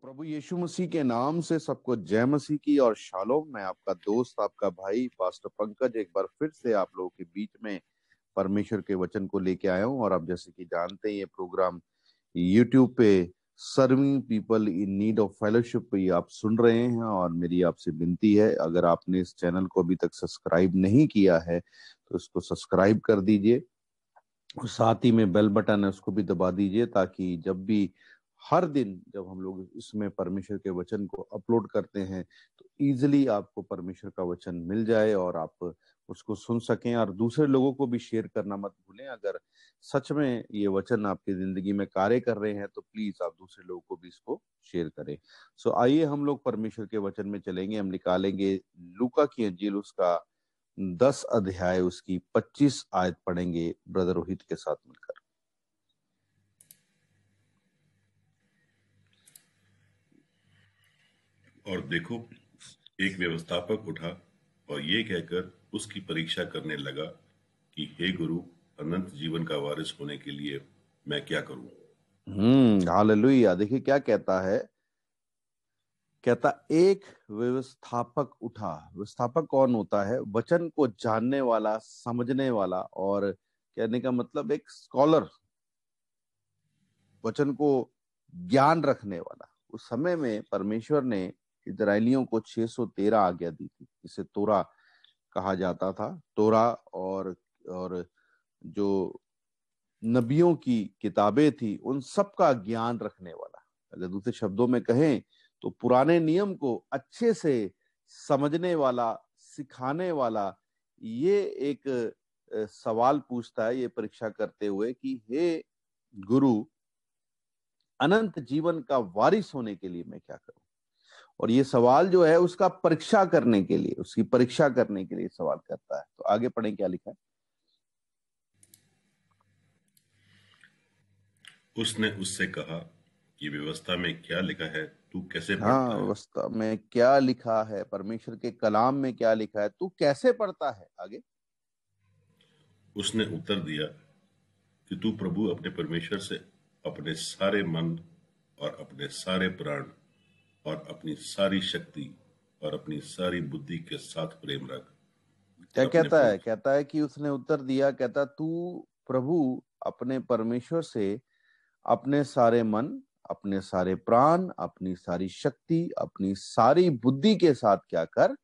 प्रभु यीशु मसीह के नाम से सबको जय मसीह की और शालोम। मैं आपका दोस्त, आपका भाई पास्टर पंकज एक बार फिर से आप लोगों के बीच में परमेश्वर के वचन को लेके आया हूं। और आप जैसे कि जानते हैं ये प्रोग्राम यूट्यूब पे serving people in need of fellowship पे आप सुन रहे हैं। और मेरी आपसे विनती है, अगर आपने इस चैनल को अभी तक सब्सक्राइब नहीं किया है तो इसको सब्सक्राइब कर दीजिए। साथ ही में बेल बटन है उसको भी दबा दीजिए, ताकि जब भी हर दिन जब हम लोग इसमें परमेश्वर के वचन को अपलोड करते हैं तो इजीली आपको परमेश्वर का वचन मिल जाए और आप उसको सुन सकें। और दूसरे लोगों को भी शेयर करना मत भूलें। अगर सच में ये वचन आपकी जिंदगी में कार्य कर रहे हैं तो प्लीज आप दूसरे लोगों को भी इसको शेयर करें। सो आइए हम लोग परमेश्वर के वचन में चलेंगे। हम निकालेंगे लूका की अंजील उसका 10 अध्याय उसकी 25 आयत पढ़ेंगे ब्रदर रोहित के साथ मिलकर। और देखो, एक व्यवस्थापक उठा और ये कहकर उसकी परीक्षा करने लगा कि हे गुरु, अनंत जीवन का वारिस होने के लिए मैं क्या करूं। हालेलुया। देखिए क्या कहता है, कहता एक व्यवस्थापक उठा। व्यवस्थापक कौन होता है? वचन को जानने वाला, समझने वाला, और कहने का मतलब एक स्कॉलर, वचन को ज्ञान रखने वाला। उस समय में परमेश्वर ने इजरायलियों को 613 आज्ञा दी थी, जिसे तोरा कहा जाता था। तोरा और जो नबियों की किताबें थी उन सब का ज्ञान रखने वाला। अगर दूसरे शब्दों में कहें तो पुराने नियम को अच्छे से समझने वाला, सिखाने वाला। ये एक सवाल पूछता है ये परीक्षा करते हुए कि हे गुरु, अनंत जीवन का वारिस होने के लिए मैं क्या करूं? और ये सवाल जो है उसका परीक्षा करने के लिए, उसकी परीक्षा करने के लिए सवाल करता है। तो आगे पढ़ें क्या लिखा है। उसने उससे कहा कि व्यवस्था में क्या लिखा है, तू कैसे हाँ, पढ़ता है। वास्तव में क्या लिखा है, परमेश्वर के कलाम में क्या लिखा है, तू कैसे पढ़ता है? आगे। उसने उत्तर दिया कि तू प्रभु अपने परमेश्वर से अपने सारे मन और अपने सारे प्राण और अपनी सारी शक्ति और अपनी सारी बुद्धि के साथ प्रेम रख। क्या अपने कहता है? पड़ोस कहता है कि उसने उत्तर दिया, कहता तू प्रभु अपने परमेश्वर से अपने सारे मन, अपने सारे प्राण, अपनी सारी शक्ति, अपनी सारी बुद्धि के साथ क्या कर?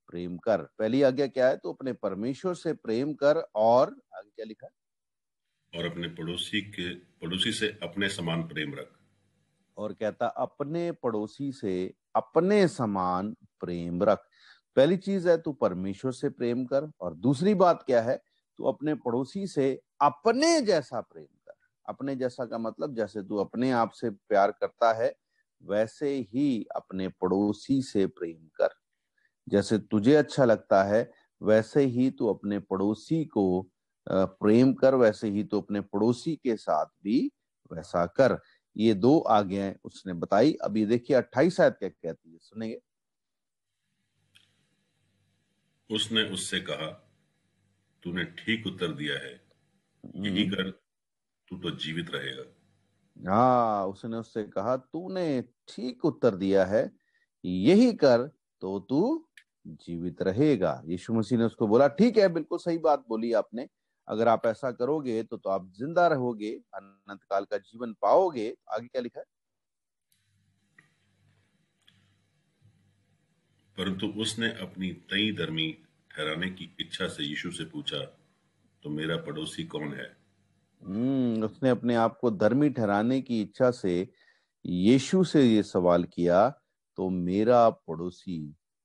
प्रेम कर। पहली आज्ञा क्या है? तो अपने परमेश्वर से प्रेम कर। और आगे क्या लिखा है? और अपने पड़ोसी से अपने समान प्रेम रख। और कहता अपने पड़ोसी से अपने समान प्रेम रख। पहली चीज है तू परमेश्वर से प्रेम कर, और दूसरी बात क्या है? तू अपने पड़ोसी से अपने जैसा प्रेम कर। अपने जैसा का मतलब जैसे तू अपने आप से प्यार करता है वैसे ही अपने पड़ोसी से प्रेम कर। जैसे तुझे अच्छा लगता है वैसे ही तू अपने पड़ोसी को प्रेम कर, वैसे ही तू अपने पड़ोसी के साथ भी वैसा कर। ये दो आज्ञाएं उसने बताई। अब ये देखिए 28 आयत क्या कहती है, सुनेंगे। उसने उससे कहा, तूने ठीक उत्तर दिया है, यही हम्म। कर, तू तो जीवित रहेगा। हाँ, उसने उससे कहा तूने ठीक उत्तर दिया है, यही कर तो तू जीवित रहेगा। यीशु मसीह ने उसको बोला ठीक है, बिल्कुल सही बात बोली आपने। अगर आप ऐसा करोगे तो आप जिंदा रहोगे, अनंत काल का जीवन पाओगे। आगे क्या लिखा है? परंतु उसने अपनी तई धर्मी ठहराने की इच्छा से यीशु से पूछा, तो मेरा पड़ोसी कौन है। उसने अपने आप को धर्मी ठहराने की इच्छा से यीशु से ये सवाल किया, तो मेरा पड़ोसी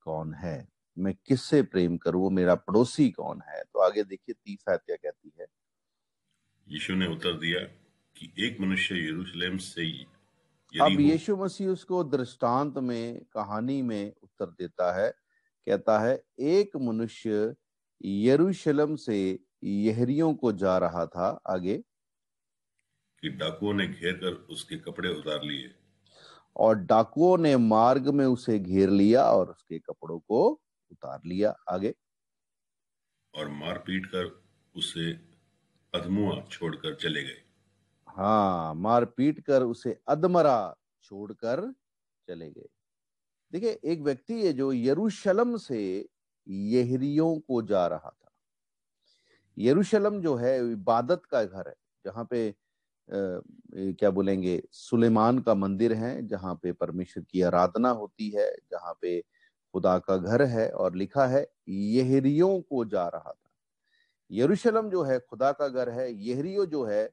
कौन है? मैं किससे प्रेम करूं? मेरा पड़ोसी कौन है? तो आगे देखिए 30 आयत क्या कहती है। यीशु ने उत्तर दिया कि एक मनुष्य यरूशलेम से अब यरीहो यीशु मसीह उसको दृष्टांत में, कहानी में उत्तर देता है। कहता है एक मनुष्य यरूशलेम से यहरियों को जा रहा था। आगे। कि डाकुओं ने घेर कर उसके कपड़े उतार लिए और डाकुओं ने मार्ग में उसे घेर लिया और उसके कपड़ों को उतार लिया। आगे। और मार पीट कर उसे अधमुआ छोड़कर चले गए। हाँ, मार पीट कर उसे अधमरा छोड़कर चले गए। देखिए, एक व्यक्ति है जो यरूशलेम से यहरियों को जा रहा था। यरूशलेम जो है इबादत का घर है, जहाँ पे क्या बोलेंगे, सुलेमान का मंदिर है, जहाँ पे परमेश्वर की आराधना होती है, जहाँ पे खुदा का घर है, और लिखा है यहरियों को जा रहा था। यरूशलेम जो है खुदा का घर है, यहरियो जो है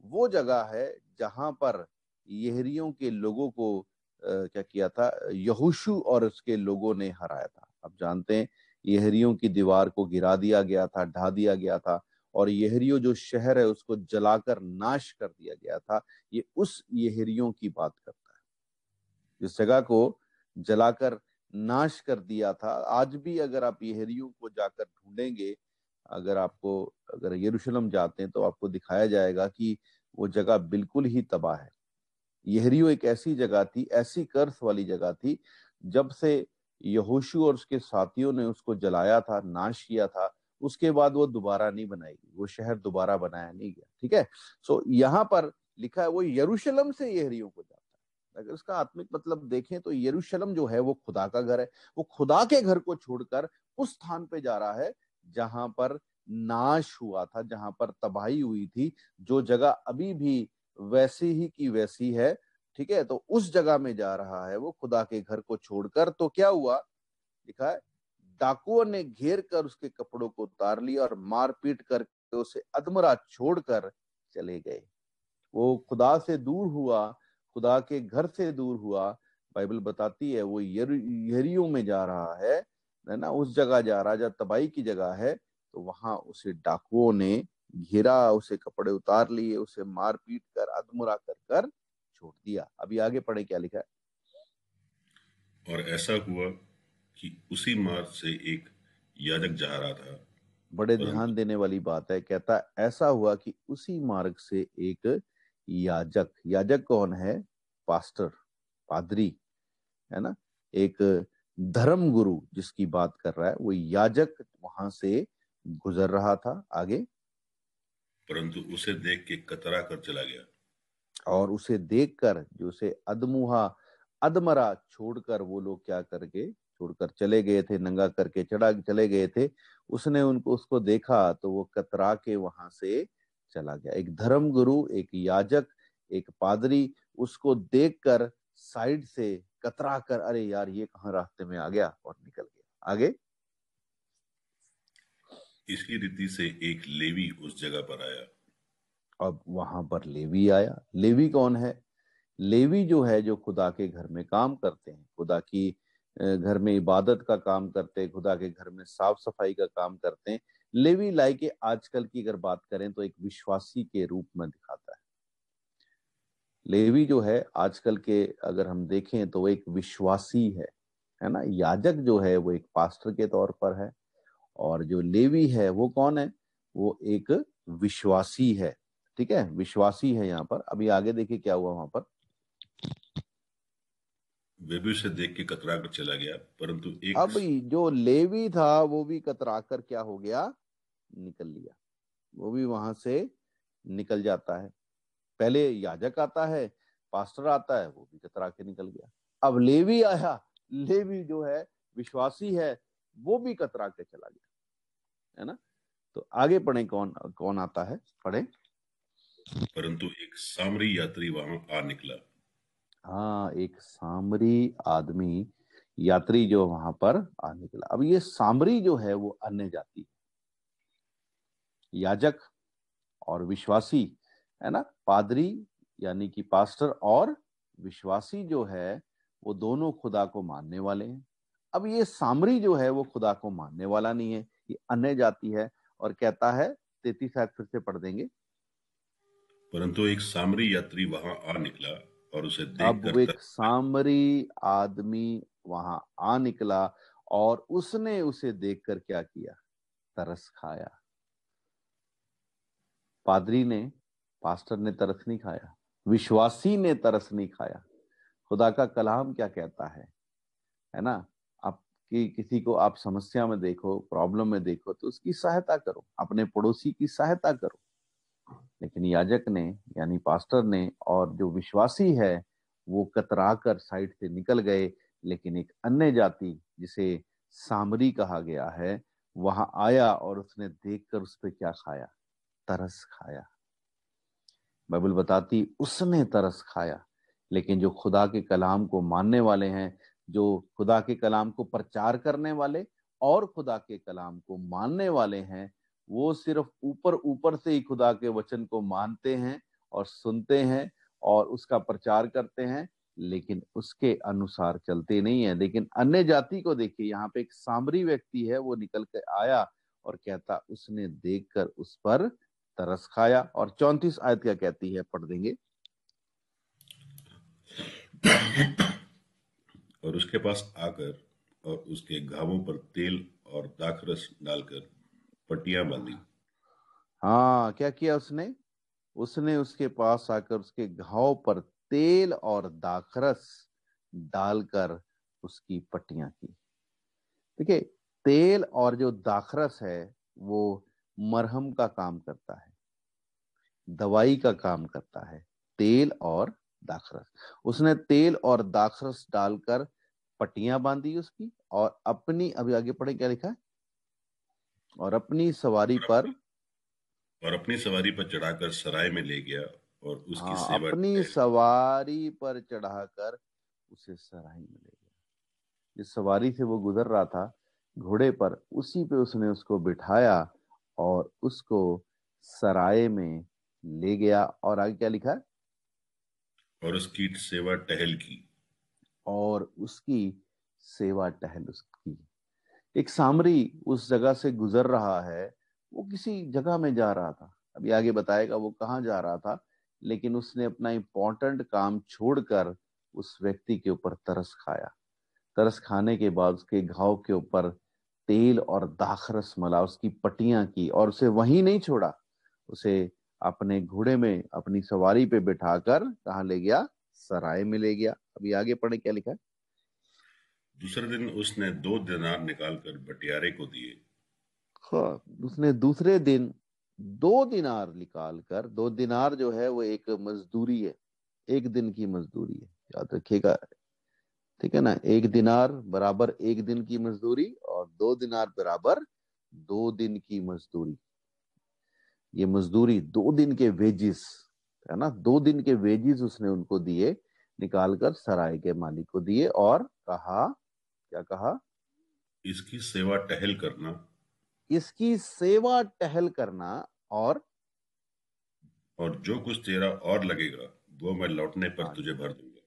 वो जगह है जहां पर यहरियों के लोगों को क्या किया था, यहोशू और उसके लोगों ने हराया था। अब जानते हैं यहरियों की दीवार को गिरा दिया गया था, ढा दिया गया था, और यहरियो जो शहर है उसको जलाकर नाश कर दिया गया था। ये उस यहरियों की बात करता है जिस जगह को जलाकर नाश कर दिया था। आज भी अगर आप यहरियों को जाकर ढूंढेंगे, अगर यरूशलेम जाते हैं तो आपको दिखाया जाएगा कि वो जगह बिल्कुल ही तबाह है। यहरियो एक ऐसी जगह थी, ऐसी कर्स वाली जगह थी, जब से यहोशू और उसके साथियों ने उसको जलाया था, नाश किया था, उसके बाद वो दोबारा नहीं बनाएगी, वो शहर दोबारा बनाया नहीं गया। ठीक है, सो यहाँ पर लिखा है वो यरूशलेम से यहरियो को जाता है। अगर इसका आत्मिक मतलब देखें तो यरूशलेम जो है वो खुदा का घर है। वो खुदा के घर को छोड़कर उस स्थान पे जा रहा है जहां पर नाश हुआ था, जहां पर तबाही हुई थी, जो जगह अभी भी वैसी ही की वैसी है। ठीक है, तो उस जगह में जा रहा है वो खुदा के घर को छोड़कर। तो क्या हुआ, लिखा है डाकुओं ने घेर कर उसके कपड़ों को उतार लिया और मारपीट करके उसे अधमरा छोड़कर चले गए। वो खुदा से दूर हुआ, खुदा के घर से दूर हुआ। बाइबल बताती है वो यरीहो में जा रहा है ना, उस जगह जा रहा है जहाँ तबाही की जगह है। तो वहां उसे डाकुओं ने घेरा, उसे कपड़े उतार लिए, उसे मार पीट कर अधमुरा कर कर छोड़ दिया। अभी आगे पढ़े क्या लिखा है। और ऐसा हुआ कि उसी मार्ग से एक याजक जा रहा था, बड़े परंतु ध्यान देने वाली बात है, कहता है ऐसा हुआ कि उसी मार्ग से एक याजक, याजक कौन है, पास्टर, पादरी, है ना, एक धर्म गुरु जिसकी बात कर रहा है, वो याजक वहां से गुजर रहा था। आगे, परंतु उसे देख के कतरा कर चला गया। और उसे देखकर जो उसे अधमुहा अधमरा छोड़कर वो लोग क्या करके छोड़कर चले गए थे, नंगा करके चढ़ा चले गए थे। उसने उनको उसको देखा तो वो कतरा के वहां से चला गया। एक धर्म गुरु, एक याजक, एक पादरी उसको देखकर साइड से कतरा कर, अरे यार ये कहाँ रास्ते में आ गया, और निकल गया। आगे, इसी रीति से एक लेवी उस जगह पर आया। अब वहां पर लेवी आया। लेवी कौन है, लेवी जो है जो खुदा के घर में काम करते हैं, खुदा की घर में इबादत का काम करते हैं, खुदा के घर में साफ सफाई का काम करते हैं। लेवी लाइके आजकल की अगर बात करें तो एक विश्वासी के रूप में दिखाता है। लेवी जो है आजकल के अगर हम देखें तो वो एक विश्वासी है ना। याजक जो है वो एक पास्टर के तौर पर है, और जो लेवी है वो कौन है, वो एक विश्वासी है। ठीक है, विश्वासी है यहाँ पर। अभी आगे देखिए क्या हुआ वहां पर। वे भी उसे देख के कतरा कर चला गया, परंतु एक अब जो लेवी था वो भी कतराकर क्या हो गया, निकल लिया। वो भी वहां से निकल जाता है। पहले याजक आता है, पास्टर आता है, वो भी कतरा के निकल गया। अब लेवी आया, लेवी जो है विश्वासी है, वो भी कतरा के चला गया, है ना। तो आगे पढ़े, कौन कौन आता है, पढ़े। परंतु एक सामरी यात्री वहां आ निकला। हाँ, एक सामरी आदमी, यात्री जो वहां पर आ निकला। अब ये सामरी जो है वो अन्य जाति, याजक और विश्वासी, है ना, पादरी यानी कि पास्टर और विश्वासी जो है वो दोनों खुदा को मानने वाले हैं। अब ये सामरी जो है वो खुदा को मानने वाला नहीं है, ये अन्य जाति है। और कहता है 33 आयत फिर से पढ़ देंगे। परंतु एक सामरी यात्री वहां आ निकला और उसे अब देखकर वो एक सामरी आदमी वहां आ निकला और उसने उसे देखकर क्या किया, तरस खाया। पादरी ने, पास्टर ने तरस नहीं खाया, विश्वासी ने तरस नहीं खाया। खुदा का कलाम क्या कहता है ना। आपकी किसी को आप समस्या में देखो, प्रॉब्लम में देखो, तो उसकी सहायता करो, अपने पड़ोसी की सहायता करो। लेकिन याजक ने यानी पास्टर ने और जो विश्वासी है वो कतरा कर साइड से निकल गए। लेकिन एक अन्य जाति जिसे सामरी कहा गया है वहां आया और उसने देखकर उस पर क्या खाया? तरस खाया। बाइबल बताती उसने तरस खाया। लेकिन जो खुदा के कलाम को मानने वाले हैं, जो खुदा के कलाम को प्रचार करने वाले और खुदा के कलाम को मानने वाले हैं, वो सिर्फ ऊपर ऊपर से ही खुदा के वचन को मानते हैं और सुनते हैं और उसका प्रचार करते हैं, लेकिन उसके अनुसार चलते नहीं है। लेकिन अन्य जाति को देखिए, यहाँ पे एक सामरी व्यक्ति है, वो निकल के आया और कहता उसने देखकर उस पर तरस खाया। और 34 आयत क्या कहती है, पढ़ देंगे। और उसके पास आकर और उसके घावों पर तेल और दाखरस डालकर पट्टियां बांधी। हाँ, क्या किया उसने? उसने उसके पास आकर उसके घाव पर तेल और दाखरस डालकर उसकी पट्टियां की। देखिए, तेल और जो दाखरस है वो मरहम का काम करता है, दवाई का काम करता है। तेल और दाखरस, उसने तेल और दाखरस डालकर पट्टियां बांधी उसकी, और अपनी, अभी आगे पढ़े क्या लिखा है, और अपनी सवारी पर, और अपनी सवारी पर चढ़ाकर सराय में ले गया और उसकी हाँ, सेवा अपनी टहल। सवारी पर चढ़ाकर उसे सराय में ले गया। जिस सवारी से वो गुजर रहा था घोड़े पर, उसी पे उसने उसको बिठाया और उसको सराय में ले गया। और आगे क्या लिखा है? और उसकी सेवा टहल की। और उसकी सेवा टहल उसकी। एक सामरी उस जगह से गुजर रहा है, वो किसी जगह में जा रहा था, अभी आगे बताएगा वो कहाँ जा रहा था, लेकिन उसने अपना इंपॉर्टेंट काम छोड़कर उस व्यक्ति के ऊपर तरस खाया। तरस खाने के बाद उसके घाव के ऊपर तेल और दाखरस मला, उसकी पट्टियां की, और उसे वहीं नहीं छोड़ा, उसे अपने घोड़े में अपनी सवारी पे बिठाकर कहाँ ले गया? सराय में ले गया। अभी आगे पढ़े क्या लिखा है। दूसरे दिन उसने 2 दिनार निकालकर बटियारे को दिए। हाँ, उसने दूसरे दिन 2 दिनार निकाल कर, 2 दिनार जो है वो एक मजदूरी है, एक दिन की मजदूरी है, याद रखिएगा। ठीक है ना, 1 दिनार बराबर एक दिन की मजदूरी, और 2 दिनार बराबर 2 दिन की मजदूरी। ये मजदूरी 2 दिन के वेजिस है ना, 2 दिन के वेजिस उसने उनको दिए, निकालकर सराय के मालिक को दिए, और कहा, क्या कहा? इसकी सेवा टहल करना। इसकी सेवा टहल करना, और जो कुछ तेरा और लगेगा वो मैं लौटने पर और तुझे भर दूंगा।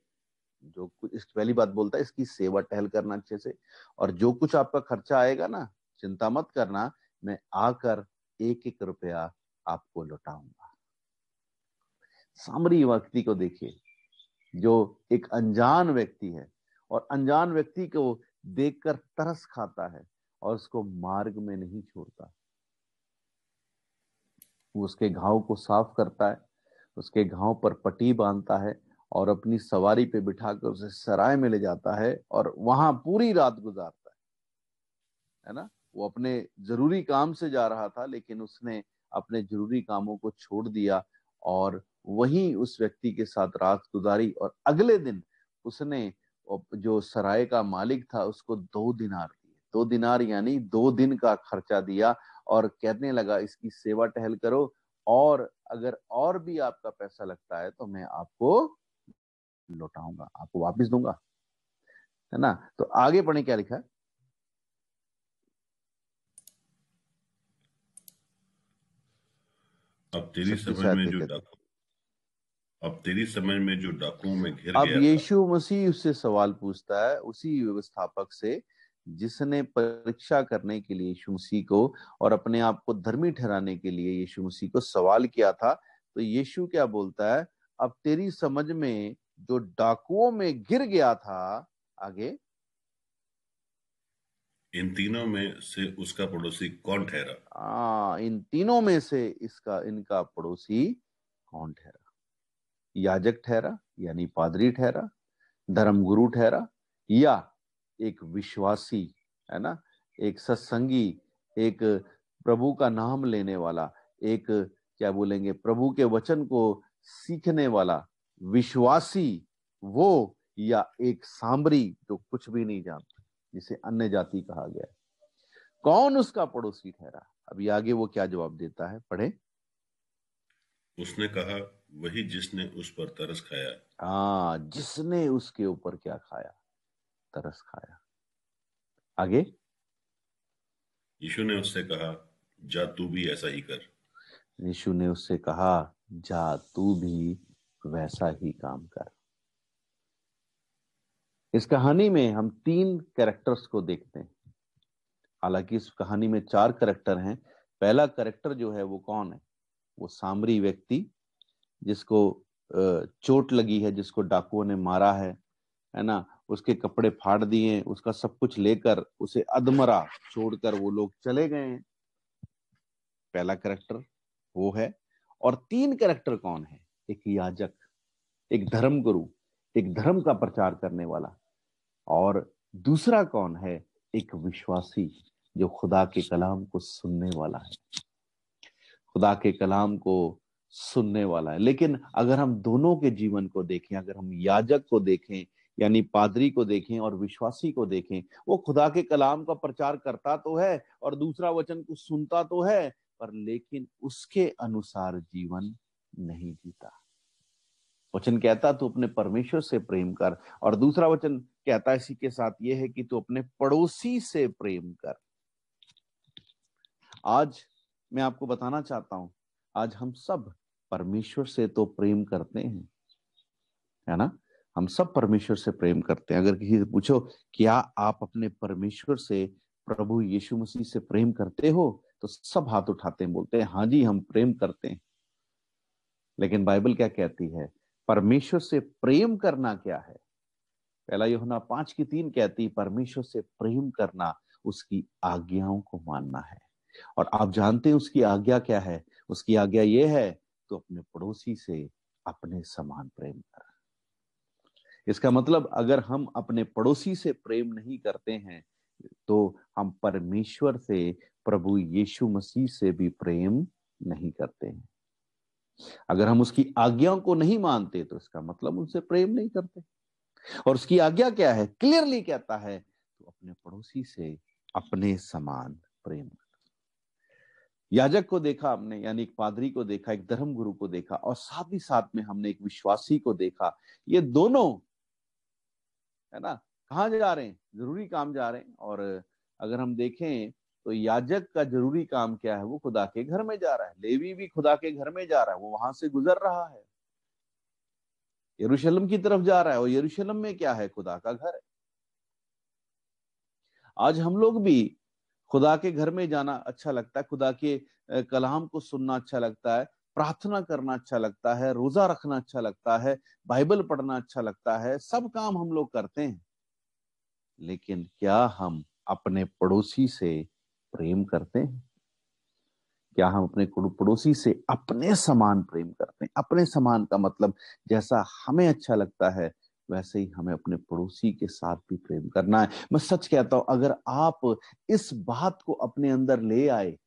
जो कुछ, इस पहली बात बोलता है इसकी सेवा टहल करना अच्छे से, और जो कुछ आपका खर्चा आएगा ना, चिंता मत करना, मैं आकर एक एक रुपया आपको लौटाऊंगा। सामरी व्यक्ति को देखिए, जो एक अनजान व्यक्ति है, और अनजान व्यक्ति को देखकर तरस खाता है और उसको मार्ग में नहीं छोड़ता। वो उसके घाव को साफ करता है, उसके घाव पर पट्टी बांधता है, और अपनी सवारी पे बिठाकर उसे सराय में ले जाता है और वहां पूरी रात गुजारता है ना। वो अपने जरूरी काम से जा रहा था, लेकिन उसने अपने जरूरी कामों को छोड़ दिया और वहीं उस व्यक्ति के साथ रात गुजारी, और अगले दिन उसने जो सराय का मालिक था उसको 2 दिनार दिए। 2 दिनार यानी 2 दिन का खर्चा दिया, और कहने लगा इसकी सेवा टहल करो, और अगर और भी आपका पैसा लगता है तो मैं आपको लौटाऊंगा, आपको वापस दूंगा, है ना। तो आगे पढ़े क्या लिखा है। अब तेरी समझ 36 में क्या जो कहती है। डाकू अब तेरी समझ में जो डाकुओं में घिर अब गया था। यीशु मसीह उससे सवाल पूछता है, उसी व्यवस्थापक से जिसने परीक्षा करने के लिए यीशु मसीह को और अपने आप को धर्मी ठहराने के लिए यीशु मसीह को सवाल किया था। तो यीशु क्या बोलता है? अब तेरी समझ में जो डाकुओं में गिर गया था, आगे, इन तीनों में से उसका पड़ोसी कौन ठहरा? इन तीनों में से इनका पड़ोसी कौन ठहरा? याजक ठहरा, यानी पादरी ठहरा, धर्मगुरु ठहरा, या एक विश्वासी, है ना, एक सत्संगी, एक प्रभु का नाम लेने वाला, एक, क्या बोलेंगे, प्रभु के वचन को सीखने वाला विश्वासी वो या एक सामरी जो कुछ भी नहीं जानता, जिसे अन्य जाति कहा गया है, कौन उसका पड़ोसी ठहरा? अभी आगे वो क्या जवाब देता है, पढ़े। उसने कहा, वही जिसने उस पर तरस खाया। हाँ, जिसने उसके ऊपर क्या खाया? तरस खाया। आगे। यीशु ने उससे कहा, जा तू भी ऐसा ही कर। यीशु ने उससे कहा, जा तू भी वैसा ही काम कर। इस कहानी में हम 3 कैरेक्टर्स को देखते हैं। हालांकि इस कहानी में 4 कैरेक्टर हैं। पहला कैरेक्टर जो है वो कौन है? वो सामरी व्यक्ति, जिसको चोट लगी है, जिसको डाकुओं ने मारा है ना, उसके कपड़े फाड़ दिए, उसका सब कुछ लेकर उसे अधमरा छोड़कर वो लोग चले गए हैं। पहला कैरेक्टर वो है। और 3 कैरेक्टर कौन है? एक याजक, एक धर्म गुरु, एक धर्म का प्रचार करने वाला, और दूसरा कौन है? एक विश्वासी जो खुदा के कलाम को सुनने वाला है, खुदा के कलाम को सुनने वाला है। लेकिन अगर हम दोनों के जीवन को देखें, अगर हम याजक को देखें यानी पादरी को देखें और विश्वासी को देखें, वो खुदा के कलाम का प्रचार करता तो है और दूसरा वचन को सुनता तो है, पर लेकिन उसके अनुसार जीवन नहीं जीता। वचन कहता तू अपने परमेश्वर से प्रेम कर, और दूसरा वचन कहता इसी के साथ यह है कि तू अपने पड़ोसी से प्रेम कर। आज मैं आपको बताना चाहता हूं, आज हम सब परमेश्वर से तो प्रेम करते हैं, है ना? हम सब परमेश्वर से प्रेम करते हैं। अगर किसी से पूछो क्या आप अपने परमेश्वर से, प्रभु यीशु मसीह से प्रेम करते हो, तो सब हाथ उठाते हैं, बोलते हैं हाँ जी हम प्रेम करते हैं। लेकिन बाइबल क्या कहती है? परमेश्वर से प्रेम करना क्या है? पहला यूहन्ना 5:3 कहती, परमेश्वर से प्रेम करना उसकी आज्ञाओं को मानना है। और आप जानते हैं उसकी आज्ञा क्या है? उसकी आज्ञा यह है, तो अपने पड़ोसी से अपने समान प्रेम कर। इसका मतलब अगर हम अपने पड़ोसी से प्रेम नहीं करते हैं, तो हम परमेश्वर से, प्रभु यीशु मसीह से भी प्रेम नहीं करते हैं। अगर हम उसकी आज्ञाओं को नहीं मानते, तो इसका मतलब उनसे प्रेम नहीं करते। और उसकी आज्ञा क्या है? क्लियरली कहता है, तो अपने पड़ोसी से अपने समान प्रेम कर। याजक को देखा हमने, यानी एक पादरी को देखा, एक धर्म गुरु को देखा, और साथ ही साथ में हमने एक विश्वासी को देखा। ये दोनों, है ना, कहाँ जा रहे हैं? जरूरी काम जा रहे हैं। और अगर हम देखें तो याजक का जरूरी काम क्या है? वो खुदा के घर में जा रहा है। लेवी भी खुदा के घर में जा रहा है, वो वहां से गुजर रहा है, यरूशलेम की तरफ जा रहा है। और यरूशलेम में क्या है? खुदा का घर है। आज हम लोग भी खुदा के घर में जाना अच्छा लगता है, खुदा के कलाम को सुनना अच्छा लगता है, प्रार्थना करना अच्छा लगता है, रोजा रखना अच्छा लगता है, बाइबल पढ़ना अच्छा लगता है, सब काम हम लोग करते हैं। लेकिन क्या हम अपने पड़ोसी से प्रेम करते हैं? क्या हम अपने पड़ोसी से अपने समान प्रेम करते हैं? अपने समान का मतलब जैसा हमें अच्छा लगता है वैसे ही हमें अपने पड़ोसी के साथ भी प्रेम करना है। मैं सच कहता हूं, अगर आप इस बात को अपने अंदर ले आए,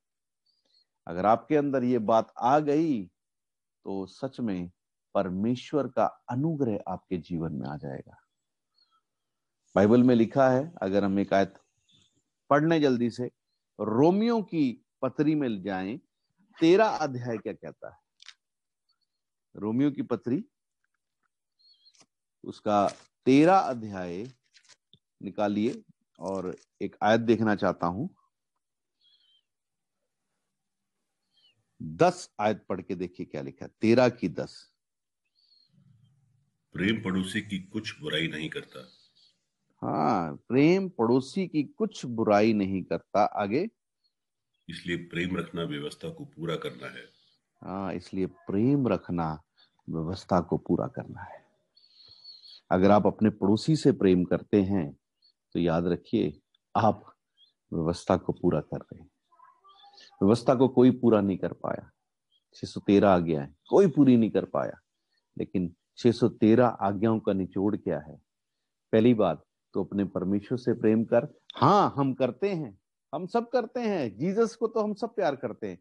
अगर आपके अंदर ये बात आ गई, तो सच में परमेश्वर का अनुग्रह आपके जीवन में आ जाएगा। बाइबल में लिखा है, अगर हम एक आयत पढ़ने जल्दी से, रोमियो की पत्री में जाएं, 13 अध्याय क्या कहता है? रोमियो की पत्री उसका 13 अध्याय निकालिए और एक आयत देखना चाहता हूं। 10 आयत पढ़ के देखिए क्या लिखा है, 13 की 10। प्रेम पड़ोसी की कुछ बुराई नहीं करता। हाँ, प्रेम पड़ोसी की कुछ बुराई नहीं करता। आगे। इसलिए प्रेम रखना व्यवस्था को पूरा करना है। हाँ, इसलिए प्रेम रखना व्यवस्था को पूरा करना है। अगर आप अपने पड़ोसी से प्रेम करते हैं, तो याद रखिए आप व्यवस्था को पूरा कर रहे हैं। व्यवस्था को कोई पूरा नहीं कर पाया। 613 आज्ञाएं कोई पूरी नहीं कर पाया, लेकिन 613 आज्ञाओं का निचोड़ क्या है? पहली बात तो अपने परमेश्वर से प्रेम कर। हाँ, हम करते हैं, हम सब करते हैं। जीसस को तो हम सब प्यार करते हैं,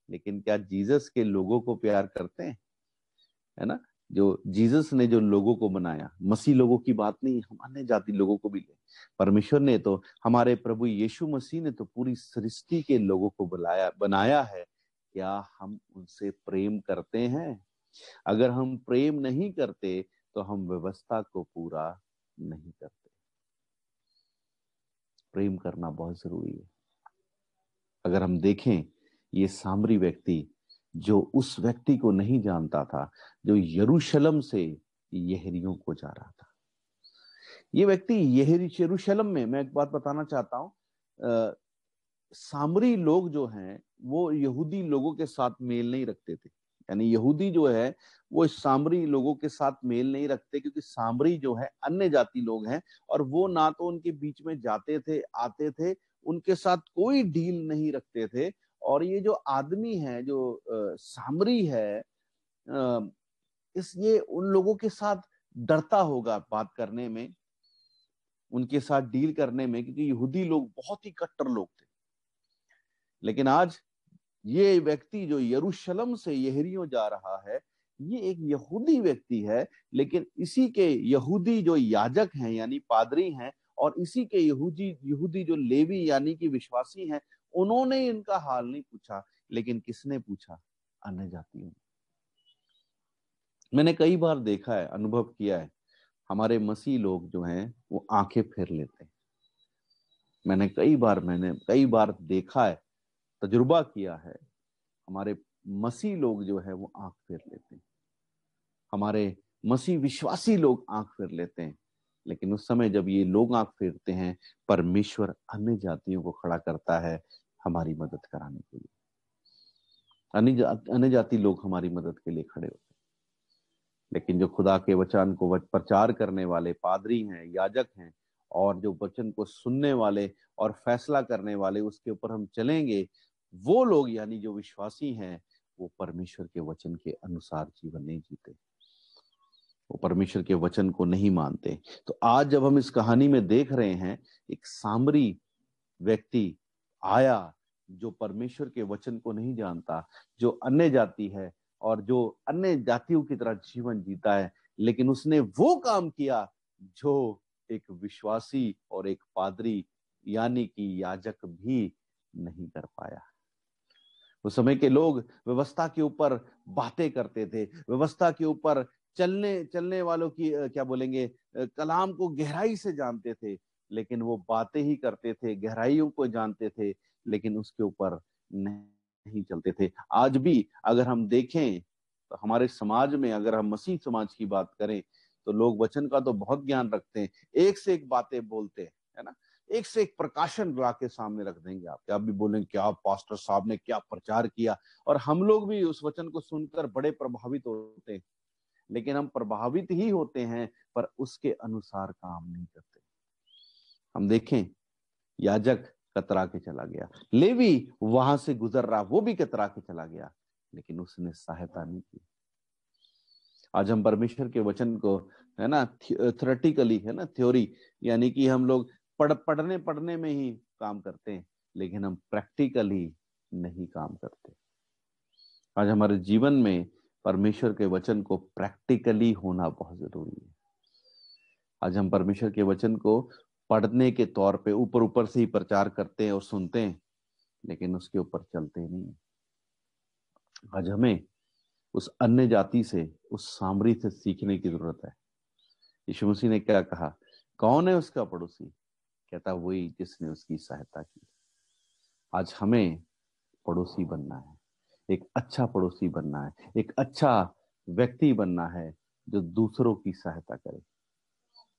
लेकिन क्या जीसस के लोगों को प्यार करते हैं? है ना? जो जीसस ने जो लोगों को बनाया, मसीह लोगों की बात नहीं, हम अन्य जाति लोगों को भी ले। परमेश्वर ने तो, हमारे प्रभु यीशु मसीह ने तो पूरी सृष्टि के लोगों को बनाया है। क्या हम उनसे प्रेम करते हैं? अगर हम प्रेम नहीं करते तो हम व्यवस्था को पूरा नहीं करते। प्रेम करना बहुत जरूरी है। अगर हम देखें, ये सामरी व्यक्ति जो उस व्यक्ति को नहीं जानता था, जो यरूशलेम से यहूदियों को जा रहा था, ये व्यक्ति यरूशलेम में, मैं एक बात बताना चाहता हूं, सामरी लोग जो हैं वो यहूदी लोगों के साथ मेल नहीं रखते थे। यानी यहूदी जो है वो सामरी लोगों के साथ मेल नहीं रखते, क्योंकि सामरी जो है अन्य जाति लोग हैं, और वो ना तो उनके बीच में जाते थे, आते थे, उनके साथ कोई डील नहीं रखते थे। और ये जो आदमी है, जो सामरी है, ये उन लोगों के साथ डरता होगा बात करने में, उनके साथ डील करने में, क्योंकि यहूदी लोग बहुत ही कट्टर लोग थे। लेकिन आज ये व्यक्ति जो यरूशलेम से यहूदियों जा रहा है, ये एक यहूदी व्यक्ति है, लेकिन इसी के यहूदी जो याजक हैं यानी पादरी हैं, और इसी के यहूदी जो लेवी यानी कि विश्वासी हैं, उन्होंने इनका हाल नहीं पूछा। लेकिन किसने पूछा? अन्य जातियों ने। मैंने कई बार देखा है, अनुभव किया है, हमारे मसीह लोग जो हैं वो आंखें फेर लेते हैं। मैंने कई बार देखा है, तजुर्बा किया है, हमारे मसीह लोग जो है वो आंख फेर लेते हैं, हमारे मसीह विश्वासी लोग आंख फेर लेते हैं। लेकिन उस समय जब ये लोग आंख फेरते हैं, परमेश्वर अन्य जातियों को खड़ा करता है हमारी मदद कराने के लिए। अन्य जाति लोग हमारी मदद के लिए खड़े होते हैं। लेकिन जो खुदा के वचन को प्रचार करने वाले पादरी हैं, याजक हैं, और जो वचन को सुनने वाले और फैसला करने वाले, उसके ऊपर हम चलेंगे, वो लोग यानी जो विश्वासी हैं, वो परमेश्वर के वचन के अनुसार जीवन नहीं जीते, वो परमेश्वर के वचन को नहीं मानते। तो आज जब हम इस कहानी में देख रहे हैं, एक सामरी व्यक्ति आया जो परमेश्वर के वचन को नहीं जानता, जो अन्य जाति है और जो अन्य जातियों की तरह जीवन जीता है, लेकिन उसने वो काम किया जो एक विश्वासी और एक पादरी यानी कि याजक भी नहीं कर पाया। उस समय के लोग व्यवस्था के ऊपर बातें करते थे, व्यवस्था के ऊपर चलने वालों की क्या बोलेंगे, कलाम को गहराई से जानते थे, लेकिन वो बातें ही करते थे, गहराइयों को जानते थे, लेकिन उसके ऊपर नहीं चलते थे। आज भी अगर हम देखें तो हमारे समाज में, अगर हम मसीह समाज की बात करें, तो लोग वचन का तो बहुत ज्ञान रखते हैं, एक से एक बातें बोलते हैं, है ना, एक से एक प्रकाशन ला के सामने रख देंगे। आप भी बोलेंगे क्या पास्टर साहब ने क्या प्रचार किया, और हम लोग भी उस वचन को सुनकर बड़े प्रभावित होते हैं। लेकिन हम प्रभावित ही होते हैं, पर उसके अनुसार काम नहीं करते। हम देखें, याजक कतरा के चला गया, लेवी वहां से गुजर रहा, वो भी कतरा के चला गया, लेकिन उसने सहायता नहीं की। आज हम परमेश्वर के वचन को, है ना, थ्योरेटिकली, है ना, थ्योरी, यानी कि हम लोग पढ़ने में ही काम करते हैं, लेकिन हम प्रैक्टिकली नहीं काम करते। आज हमारे जीवन में परमेश्वर के वचन को प्रैक्टिकली होना बहुत जरूरी है। आज हम परमेश्वर के वचन को पढ़ने के तौर पे ऊपर ऊपर से ही प्रचार करते हैं और सुनते हैं, लेकिन उसके ऊपर चलते नहीं। आज हमें उस अन्य जाति से, उस सामरी से सीखने की जरूरत है। यीशु मसीह ने क्या कहा? कौन है उसका पड़ोसी? कहता वही जिसने उसकी सहायता की। आज हमें पड़ोसी बनना है, एक अच्छा पड़ोसी बनना है, एक अच्छा व्यक्ति बनना है, जो दूसरों की सहायता करे,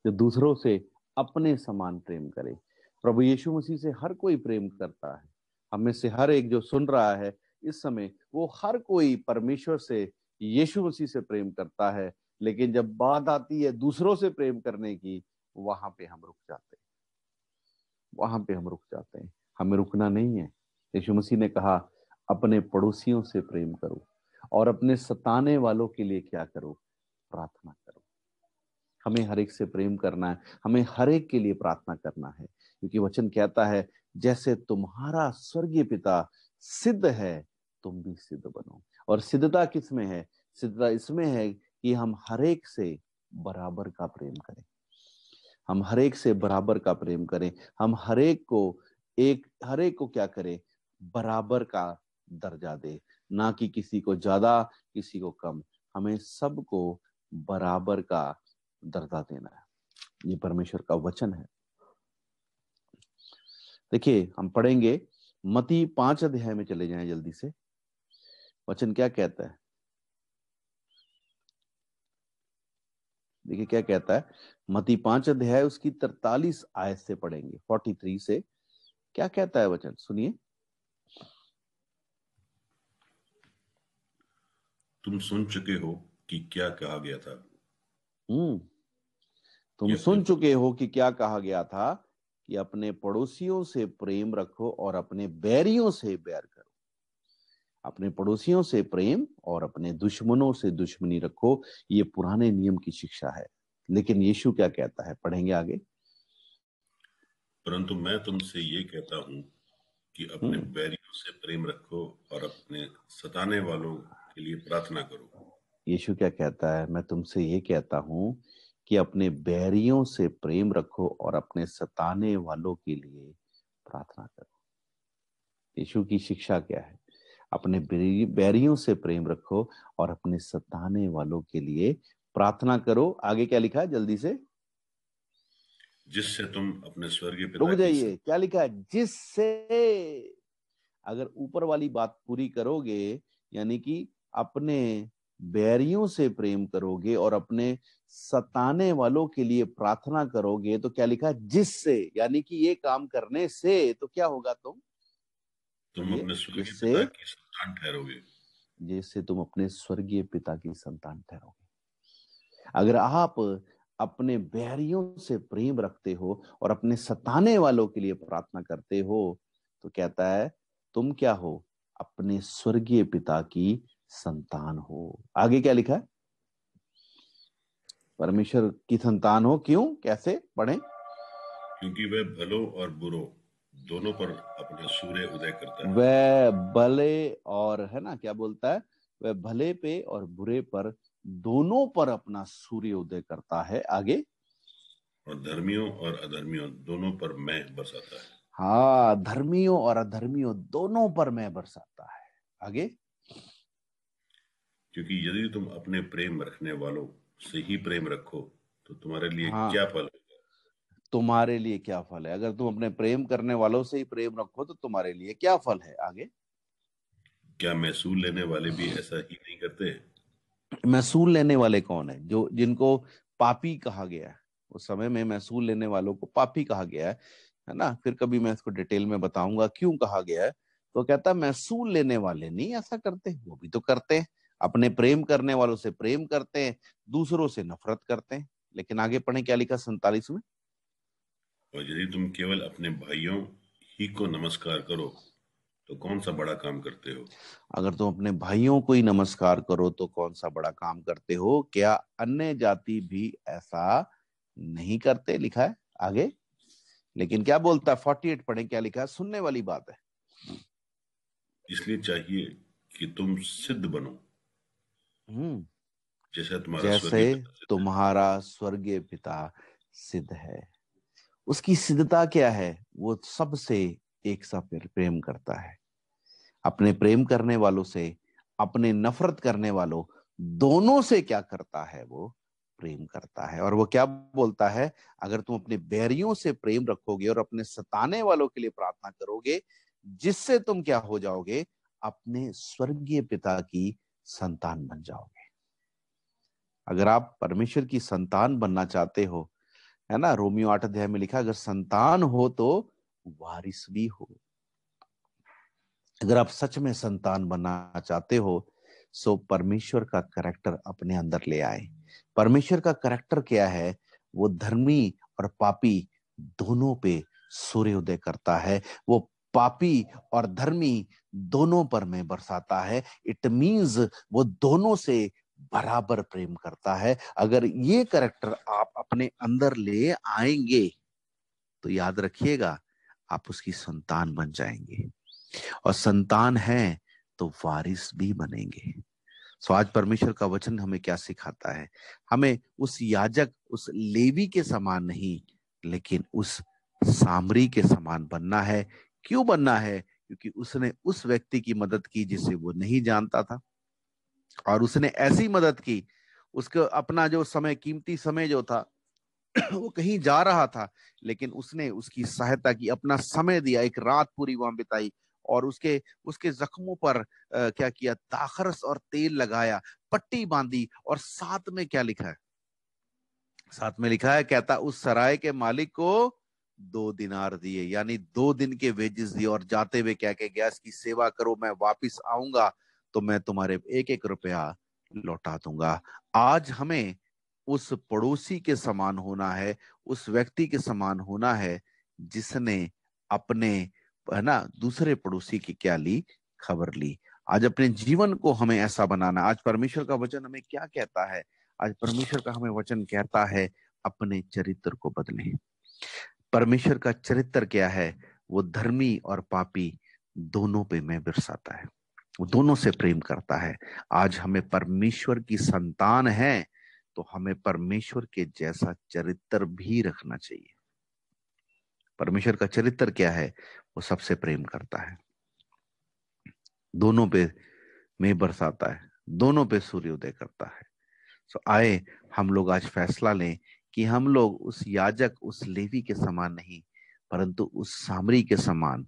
जो दूसरों से अपने समान प्रेम करे। प्रभु यीशु मसीह से हर कोई प्रेम करता है। हमें से हर एक जो सुन रहा है इस समय, वो हर कोई परमेश्वर से, यीशु मसीह से प्रेम करता है। लेकिन जब बात आती है दूसरों से प्रेम करने की, वहां पे हम रुक जाते हैं, वहां पे हम रुक जाते हैं। हमें रुकना नहीं है। यीशु मसीह ने कहा, अपने पड़ोसियों से प्रेम करो और अपने सताने वालों के लिए क्या करो? प्रार्थना करो। हमें हर एक से प्रेम करना है, हमें हर एक के लिए प्रार्थना करना है, क्योंकि वचन कहता है, जैसे तुम्हारा स्वर्गीय पिता सिद्ध है, तुम भी सिद्ध बनो। और सिद्धता किस में है? सिद्धता इसमें है कि हम हरेक से बराबर का प्रेम करें। हम हरेक से बराबर का प्रेम करें। हम हरेक को क्या करें, बराबर का दर्जा दे, ना कि किसी को ज्यादा किसी को कम। हमें सबको बराबर का दर्जा देना है। ये परमेश्वर का वचन है। देखिए हम पढ़ेंगे मत्ती 5 अध्याय में चले जाएं जल्दी से। वचन क्या कहता है, देखिए क्या कहता है। मत्ती 5 अध्याय उसकी 43 आयत से पढ़ेंगे, 43 से। क्या कहता है वचन, सुनिए। तुम सुन चुके हो कि क्या कहा गया था तुम कि सुन अपने चुके हो कि क्या कहा गया था कि अपने पड़ोसियों से प्रेम रखो और अपने बैरियों से बैर करो। अपने पड़ोसियों से प्रेम और अपने दुश्मनों से दुश्मनी रखो। ये पुराने नियम की शिक्षा है। लेकिन यीशु क्या कहता है, पढ़ेंगे आगे। परंतु मैं तुमसे ये कहता हूं कि अपने हम्म बैरियों से प्रेम रखो और अपने सताने वालों के लिए प्रार्थना करो। यीशु क्या कहता है, मैं तुमसे ये कहता हूं कि अपने बैरियों से प्रेम रखो और अपने सताने वालों के लिए प्रार्थना करो। यीशु की शिक्षा क्या है, अपने बैरियों से प्रेम रखो और अपने सताने वालों के लिए प्रार्थना करो। आगे क्या लिखा है जल्दी से, जिससे तुम अपने स्वर्गीय पिता रुक की जाइए, क्या लिखा है, जिससे। अगर ऊपर वाली बात पूरी करोगे, यानी कि अपने बैरियों से प्रेम करोगे और अपने सताने वालों के लिए प्रार्थना करोगे, तो क्या लिखा है, जिससे, यानी कि ये काम करने से तो क्या होगा, तुम तुम पढ़िए, अपने स्वर्गीय जिससे, पिता की संतान ठहरोगे। जिससे तुम अपने स्वर्गीय पिता की संतान ठहरोगे। अगर आप अपने बैरियों से प्रेम रखते हो और अपने सताने वालों के लिए प्रार्थना करते हो, तो कहता है तुम क्या हो, अपने स्वर्गीय पिता की संतान हो। आगे क्या लिखा है, परमेश्वर की संतान हो, क्यों, कैसे, पढ़ें। क्योंकि वह भलों और बुरों दोनों पर अपना सूर्य उदय करता है वह भले और, है ना, क्या बोलता है, वह भले पे और बुरे पर दोनों पर अपना सूर्य उदय करता है। आगे, और धर्मियों और अधर्मियों दोनों पर मैं बरसाता है। हाँ, धर्मियों और अधर्मियों दोनों पर मैं बरसाता है। आगे, क्योंकि यदि तुम अपने प्रेम रखने वालों से ही प्रेम रखो तो तुम्हारे लिए हाँ, क्या फल होगा। तुम्हारे लिए क्या फल है। अगर तुम अपने प्रेम करने वालों से ही प्रेम रखो तो तुम्हारे लिए क्या फल है। आगे, क्या महसूल लेने वाले भी ऐसा ही नहीं करते। महसूल लेने वाले कौन है, जो जिनको पापी कहा गया है। उस समय में महसूल लेने वालों को पापी कहा गया है ना। फिर कभी मैं इसको डिटेल में बताऊंगा क्यों कहा गया है। तो कहता महसूल लेने वाले नहीं ऐसा करते, वो भी तो करते हैं। अपने प्रेम करने वालों से प्रेम करते हैं, दूसरों से नफरत करते हैं। लेकिन आगे पढ़े क्या लिखा 47 में। और यदि तुम केवल अपने भाइयों ही को नमस्कार करो तो कौन सा बड़ा काम करते हो। अगर तुम अपने भाइयों को ही नमस्कार करो तो कौन सा बड़ा काम करते हो, क्या अन्य जाति भी ऐसा नहीं करते, लिखा है आगे। लेकिन क्या बोलता है, 48 पढ़े क्या लिखा है, सुनने वाली बात है। इसलिए चाहिए कि तुम सिद्ध बनो हम्म जैसा तुम्हारा जैसे स्वर्गीय पिता सिद्ध है। तुम्हारा स्वर्गीय पिता सिद्ध है। उसकी सिद्धता क्या है, वो सबसे एक सा प्रेम करता है। अपने प्रेम करने वालों से, अपने नफरत करने वालों दोनों से क्या करता है, वो प्रेम करता है। और वो क्या बोलता है, अगर तुम अपने बैरियों से प्रेम रखोगे और अपने सताने वालों के लिए प्रार्थना करोगे, जिससे तुम क्या हो जाओगे, अपने स्वर्गीय पिता की संतान बन जाओगे। अगर आप परमेश्वर की संतान बनना चाहते हो, है ना, रोमियो 8 अध्याय में लिखा, अगर संतान हो तो वारिस भी हो। अगर आप सच में संतान बनना चाहते हो, सो परमेश्वर का करैक्टर अपने अंदर ले आए। परमेश्वर का करैक्टर क्या है, वो धर्मी और पापी दोनों पे सूर्योदय करता है। वो पापी और धर्मी दोनों पर में बरसाता है। इट मींस वो दोनों से बराबर प्रेम करता है। अगर ये करैक्टर आप अपने अंदर ले आएंगे तो याद रखिएगा, आप उसकी संतान बन जाएंगे। और संतान है तो वारिस भी बनेंगे। सो आज परमेश्वर का वचन हमें क्या सिखाता है? हमें उस याजक, उस लेवी के समान नहीं, लेकिन उस सामरी के समान बनना है। क्यों बनना है? क्योंकि उसने उस व्यक्ति की मदद की जिसे वो नहीं जानता था, और उसने ऐसी मदद की, उसका अपना जो समय, कीमती समय जो था वो कहीं जा रहा था, लेकिन उसने उसकी सहायता की, अपना समय दिया, एक रात पूरी वहां बिताई, और उसके उसके जख्मों पर क्या किया? दाखरस और तेल लगाया, पट्टी बांधी, और साथ में क्या लिखा है? साथ में लिखा है, कहता उस सराय के मालिक को 2 दिनार दिए, यानी 2 दिन के वेजेस दिए, और जाते हुए क्या कह गया? इसकी सेवा करो, मैं वापिस आऊंगा तो मैं तुम्हारे एक एक रुपया लौटा दूंगा। आज हमें उस पड़ोसी के समान होना है, उस व्यक्ति के समान होना है जिसने अपने, है ना, दूसरे पड़ोसी की क्या ली? खबर ली। आज अपने जीवन को हमें ऐसा बनाना। आज परमेश्वर का वचन हमें क्या कहता है? आज परमेश्वर का हमें वचन कहता है, अपने चरित्र को बदलें। परमेश्वर का चरित्र क्या है? वो धर्मी और पापी दोनों पे में बरसाता है, वो दोनों से प्रेम करता है। आज हमें परमेश्वर की संतान है, तो हमें परमेश्वर के जैसा चरित्र भी रखना चाहिए। परमेश्वर का चरित्र क्या है? वो सबसे प्रेम करता है, दोनों पे में बरसाता है, दोनों पे सूर्योदय करता है। सो आए हम लोग आज फैसला लें कि हम लोग उस याजक, उस लेवी के समान नहीं, परंतु उस सामरी के समान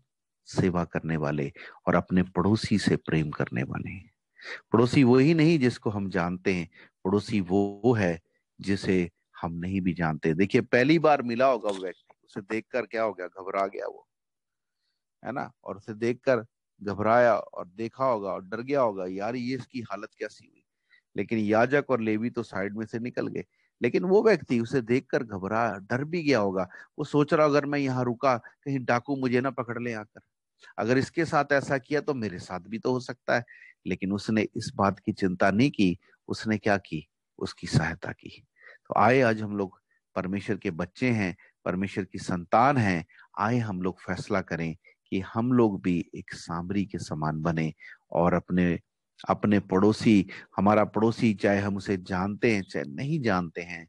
सेवा करने वाले और अपने पड़ोसी से प्रेम करने वाले हैं। पड़ोसी वो ही नहीं जिसको हम जानते हैं, पड़ोसी वो है जिसे हम नहीं भी जानते। देखिए, पहली बार मिला होगा वो व्यक्ति, उसे देखकर क्या हो गया? घबरा गया वो, है ना, और उसे देखकर घबराया, और देखा होगा और डर गया होगा, यार ये इसकी हालत कैसी हुई। लेकिन याजक और लेवी तो साइड में से निकल गए, लेकिन वो व्यक्ति उसे देखकर घबरा, डर भी गया होगा। वो सोच रहा, अगर मैं यहाँ रुका, कहीं डाकू मुझे ना पकड़ ले आकर, अगर इसके साथ ऐसा किया तो मेरे साथ भी तो हो सकता है। लेकिन उसने इस बात की चिंता नहीं की, उसने क्या की? उसकी सहायता की। तो आए आज हम लोग परमेश्वर के बच्चे हैं, परमेश्वर की संतान हैं, आए हम लोग फैसला करें कि हम लोग भी एक सामरी के समान बने, और अपने अपने पड़ोसी, हमारा पड़ोसी, चाहे हम उसे जानते हैं चाहे नहीं जानते हैं,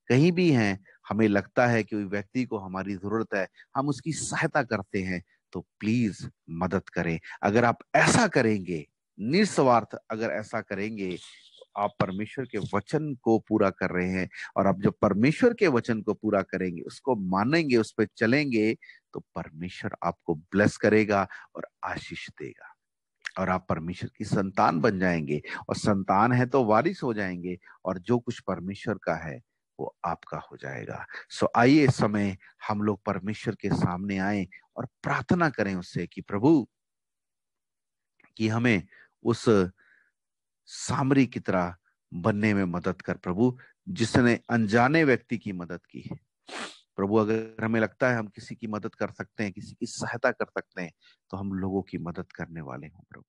कहीं भी हैं, हमें लगता है कि व्यक्ति को हमारी जरूरत है, हम उसकी सहायता करते हैं, तो प्लीज मदद करें। अगर आप ऐसा करेंगे, निस्वार्थ अगर ऐसा करेंगे, तो आप परमेश्वर के वचन को पूरा कर रहे हैं। और आप जब परमेश्वर के वचन को पूरा करेंगे, उसको मानेंगे, उस पर चलेंगे, तो परमेश्वर आपको ब्लेस करेगा और आशीष देगा, और आप परमेश्वर की संतान बन जाएंगे। और संतान है तो वारिस हो जाएंगे, और जो कुछ परमेश्वर का है वो आपका हो जाएगा। सो आइए इस समय हम लोग परमेश्वर के सामने आए और प्रार्थना करें उससे कि प्रभु, कि हमें उस सामरी की तरह बनने में मदद कर प्रभु, जिसने अनजाने व्यक्ति की मदद की है। प्रभु, अगर हमें लगता है हम किसी की मदद कर सकते हैं, किसी की सहायता कर सकते हैं, तो हम लोगों की मदद करने वाले हों प्रभु।